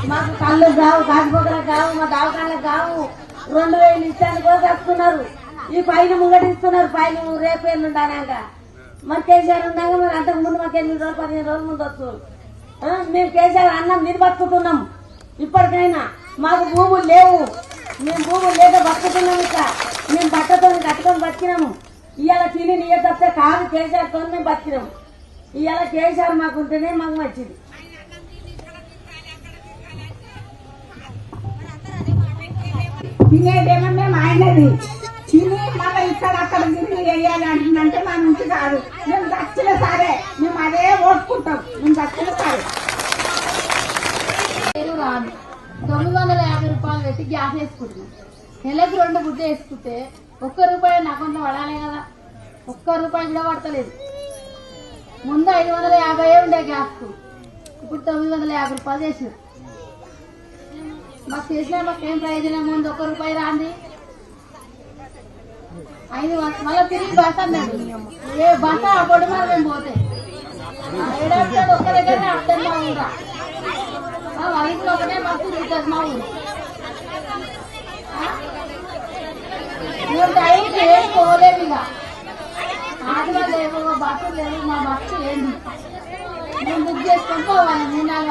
మాకు కళ్ళు కావు, కాకపోకలకు కావు, మా దవాఖానలకు కావు. 2000 ఇచ్చాను కూడా కట్టుకున్నారు. ఈ పైన ముంగటిస్తున్నారు. పైన రేపేళ్ళు ఉండాక మరి కేసీఆర్ ఉన్నాక మరి అంతకు ముందు మాకు 8 రోజులు 15 రోజుల ముందు వస్తుంది. మేము కేసీఆర్ అన్నం మీరు బతుకుతున్నాం. ఇప్పటికైనా మాకు భూములు లేవు. మేము భూములు లేక బతుకుతున్నాం. ఇట్లా మేము బట్టతో కట్టుకొని బతికినాము. ఇవాళ తిని నీయ తప్పితే కాదు కేసీఆర్తో మేము బతికినాము. ఇవాళ కేసీఆర్ మాకు ఉంటేనే మాకు మంచిది. తినేదేమో మేము ఆయనది తిని మళ్ళీ ఇక్కడ అక్కడ తిరిగి వేయాలి అంటుందంటే మా నుంచి కాదు. మేము దక్షిణ సరే మేము అదే ఓట్టుకుంటాం. మేము దక్షిణ సరే రాదు. 950 రూపాయలు పెట్టి గ్యాస్ వేసుకుంటున్నాం. నెలకు 2 గుడ్డ వేసుకుంటే ₹1 నా అకౌంట్లో పడాలి కదా. ₹1 కూడా పడతలేదు. ముందు 550 ఉండే గ్యాస్కు, ఇప్పుడు 950 రూపాయలు చేసినారు. మాకు చేసినా మాకేం ప్రయోజనం ఉంది? ₹1 రాంది. 5 మళ్ళీ తిరిగి బస్ అన్నాడు. ఏ బస్ అప్పుడు మరి మేము పోతే ఏడాది ఒక్క దగ్గరనే అర్థం మా ఊరా. వాళ్ళకి ఒకటే బస్సు తిరుగుతుంది మా ఊరు. మేము టైంకి ఏం పోలేము. ఇక ఆటలో లేవు, బస్సు లేవు. మా బస్సు ఏంది మేము బుక్ చేసుకొని పోవాలి 3-4